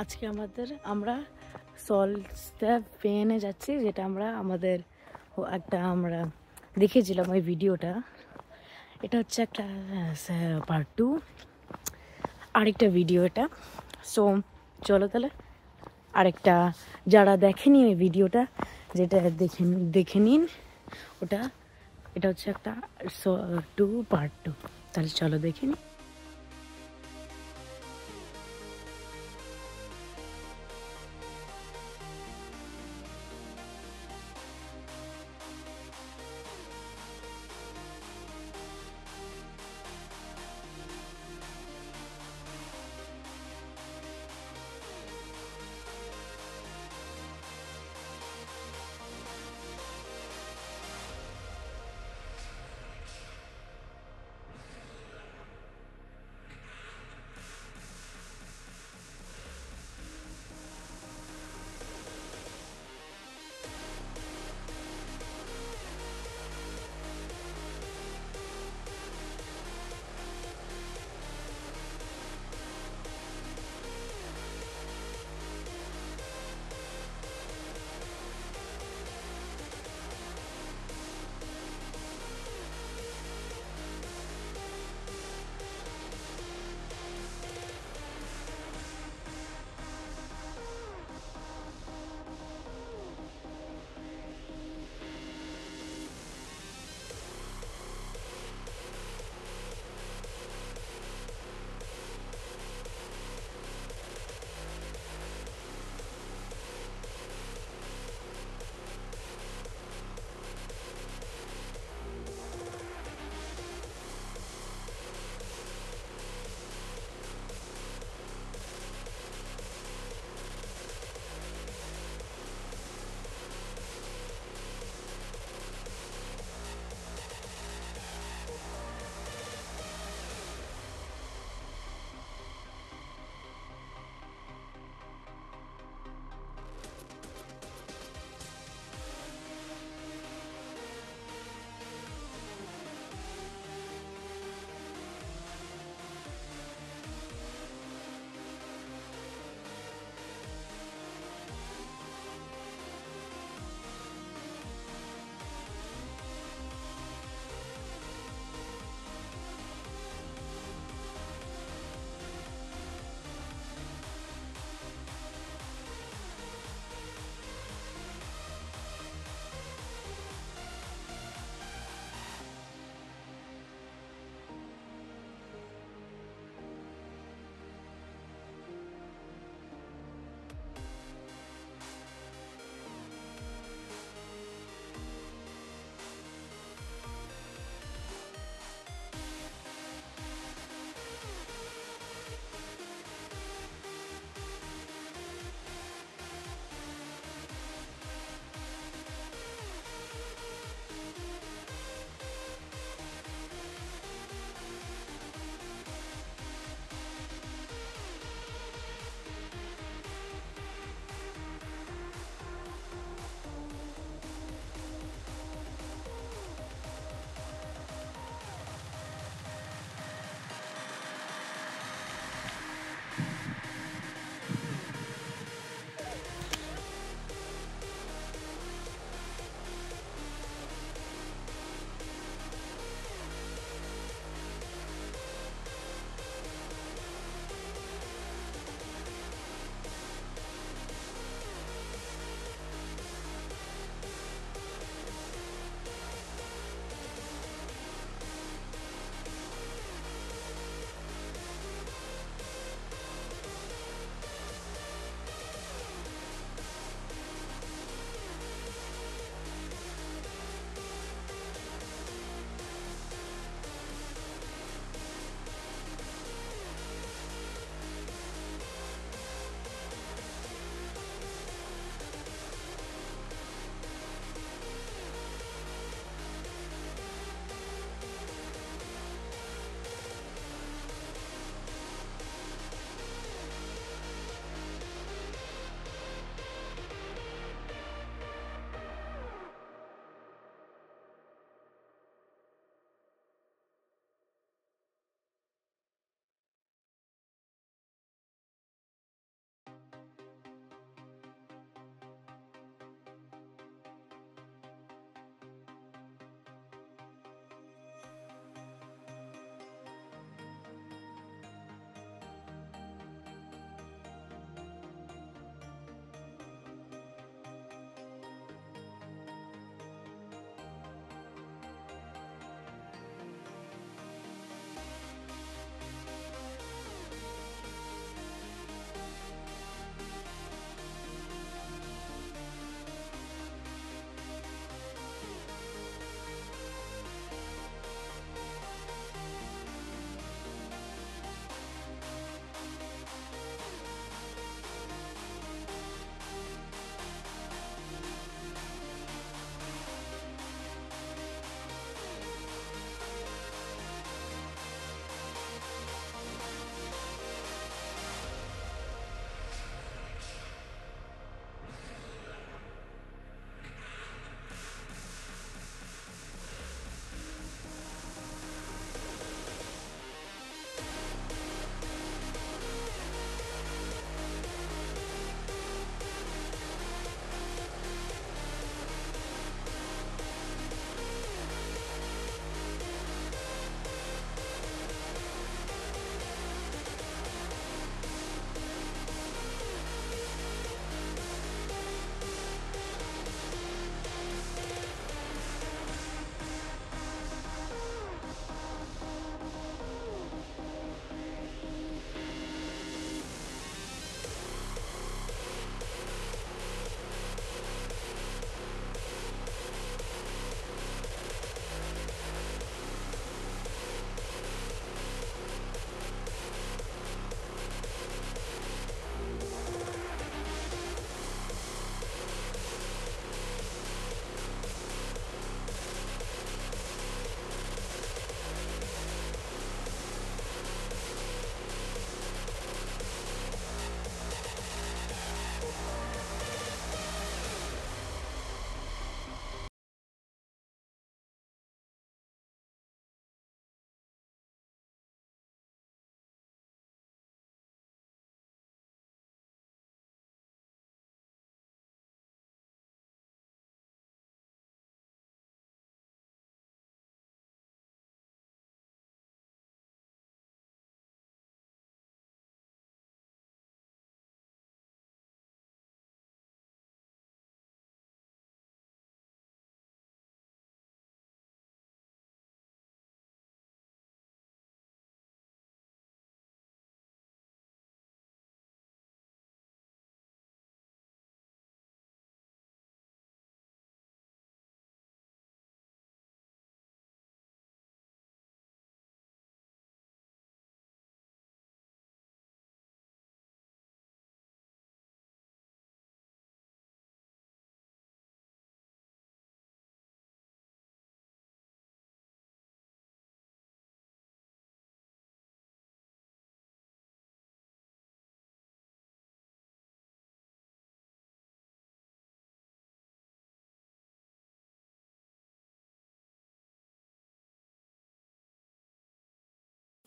আজকে আমরা সলসটা পেনে যাচ্ছি, যেটা আমরা আমরা দেখেছিলাম ওই ভিডিওটা। এটা হচ্ছে একটা পার্ট 2, আরেকটা ভিডিও এটা। সো চলো তাহলে আরেকটা, যারা দেখেনি ওই ভিডিওটা, যেটা দেখে নিন ওটা। এটা হচ্ছে একটা পার্ট 2। তাহলে চলো দেখে নিন।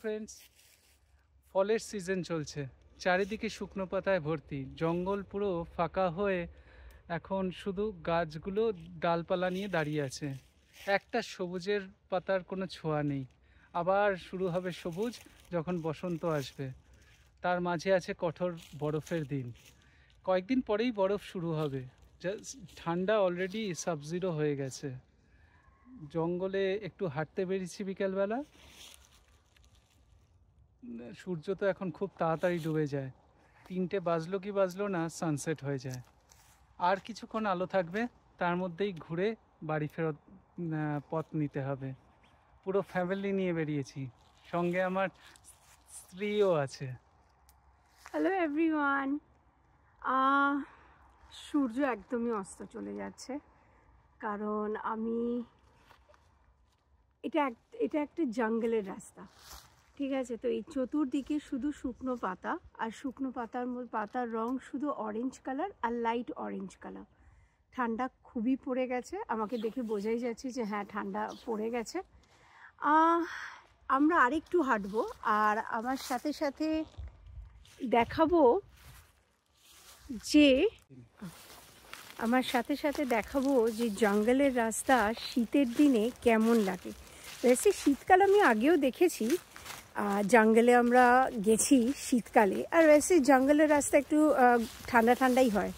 ফ্রেন্ডস, ফলের সিজন চলছে, চারিদিকে শুকনো পাতায় ভর্তি, জঙ্গল পুরো ফাঁকা হয়ে এখন শুধু গাছগুলো ডালপালা নিয়ে দাঁড়িয়ে আছে, একটা সবুজের পাতার কোনো ছোঁয়া নেই। আবার শুরু হবে সবুজ যখন বসন্ত আসবে। তার মাঝে আছে কঠোর বরফের দিন, কয়েকদিন পরেই বরফ শুরু হবে। ঠান্ডা অলরেডি সাবজিরো হয়ে গেছে। জঙ্গলে একটু হাঁটতে বেরিয়েছি বিকেলবেলা, সূর্য তো এখন খুব তাড়াতাড়ি ডুবে যায়, 3টে বাজলো কি বাজলো না সানসেট হয়ে যায়। আর কিছুক্ষণ আলো থাকবে, তার মধ্যেই ঘুরে বাড়ি ফেরত পথ নিতে হবে। পুরো ফ্যামিলি নিয়ে বেরিয়েছি, সঙ্গে আমার স্ত্রীও আছে। Hello everyone. সূর্য একদমই অস্ত চলে যাচ্ছে, কারণ এটা একটা জঙ্গলের রাস্তা, ঠিক আছে? তো এই চতুর্দিকে শুধু শুকনো পাতা, আর শুকনো পাতার রং শুধু অরেঞ্জ কালার আর লাইট অরেঞ্জ কালার। ঠান্ডা খুবই পড়ে গেছে, আমাকে দেখে বোঝাই যাচ্ছে যে হ্যাঁ ঠান্ডা পড়ে গেছে। আমরা আরেকটু হাঁটবো, আর আমার সাথে সাথে দেখাবো যে জঙ্গলের রাস্তা শীতের দিনে কেমন লাগে। বেশি শীতকাল আমি আগেও দেখেছি, জঙ্গলে আমরা গেছি শীতকালে, আর বেশি জঙ্গলের রাস্তা একটু ঠান্ডা ঠান্ডাই হয়।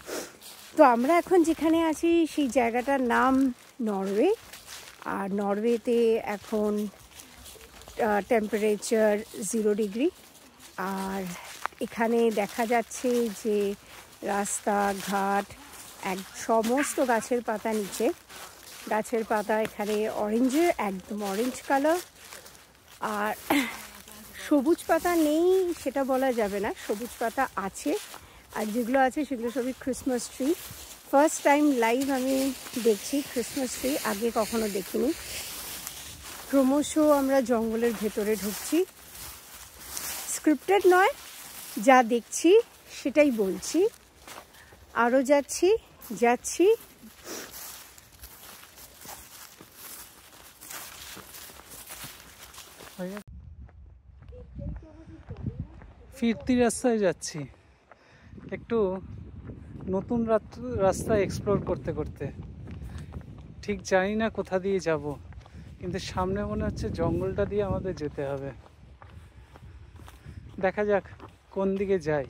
তো আমরা এখন যেখানে আছি সেই জায়গাটার নাম নরওয়ে, আর নরওয়েতে এখন টেম্পারেচার 0 ডিগ্রি। আর এখানে দেখা যাচ্ছে যে রাস্তাঘাট সমস্ত গাছের পাতা নিচে, গাছের পাতা এখানে একদম অরেঞ্জ কালার। আর সবুজ পাতা নেই সেটা বলা যাবে না, সবুজ পাতা আছে, আর যেগুলো আছে সেগুলো সবই Christmas tree. First time live আমি দেখছি ক্রিসমাস ট্রি, আগে কখনো দেখিনি। ক্রমশ আমরা জঙ্গলের ভেতরে ঢুকছি, স্ক্রিপ্টেড নয়, যা দেখছি সেটাই বলছি। আরও যাচ্ছি। ফিরতি রাস্তায় যাচ্ছি, একটু নতুন রাস্তা এক্সপ্লোর করতে করতে। ঠিক জানি না কোথা দিয়ে যাব, কিন্তু সামনে মনে হচ্ছে জঙ্গলটা দিয়ে আমাদের যেতে হবে। দেখা যাক কোন দিকে যাই।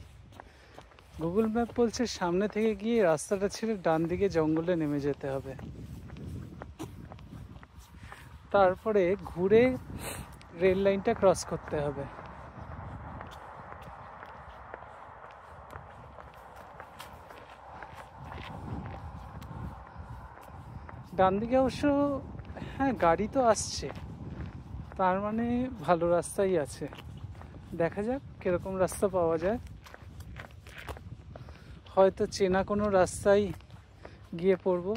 গুগল ম্যাপ বলছে সামনে থেকে গিয়ে রাস্তাটা ছেড়ে ডান দিকে জঙ্গলে নেমে যেতে হবে, তারপরে ঘুরে রেল লাইনটা ক্রস করতে হবে। ডান দিকে অবশ্য হ্যাঁ গাড়ি তো আসছে, তার মানে ভালো রাস্তাই আছে। দেখা যাক কিরকম রাস্তা পাওয়া যায়, হয়তো চেনা কোনো রাস্তায় গিয়ে পড়বো।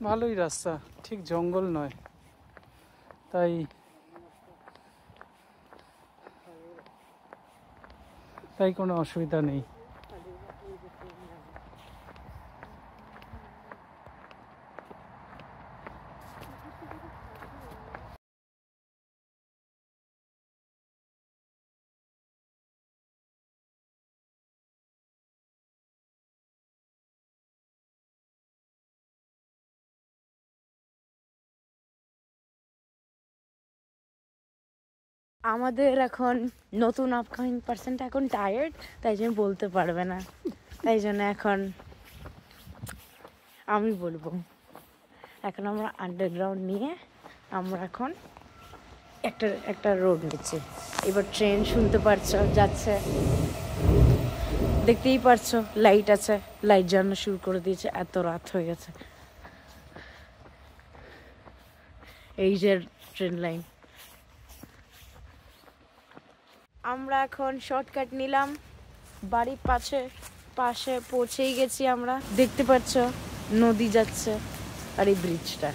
ভালোই রাস্তা, ঠিক জঙ্গল নয়, তাই কোনো অসুবিধা নেই। আমাদের এখন নতুন আপকামিং পার্সনটা এখন টায়ার্ড, তাই জন্য বলতে পারবে না, তাই জন্য এখন আমি বলবো। এখন আমরা আন্ডারগ্রাউন্ড নিয়ে আমরা এখন একটা রোড নিচ্ছি। এবার ট্রেন শুনতে পারছো যাচ্ছে, দেখতেই পারছো লাইট আছে, লাইট জ্বালানো শুরু করে দিয়েছে, এত রাত হয়ে গেছে। এই যে ট্রেন লাইন। আমরা এখন শর্টকাট নিলাম, বাড়ির পাশে পৌঁছেই গেছি আমরা। দেখতে পাচ্ছ নদী যাচ্ছে আর এই ব্রিজটা।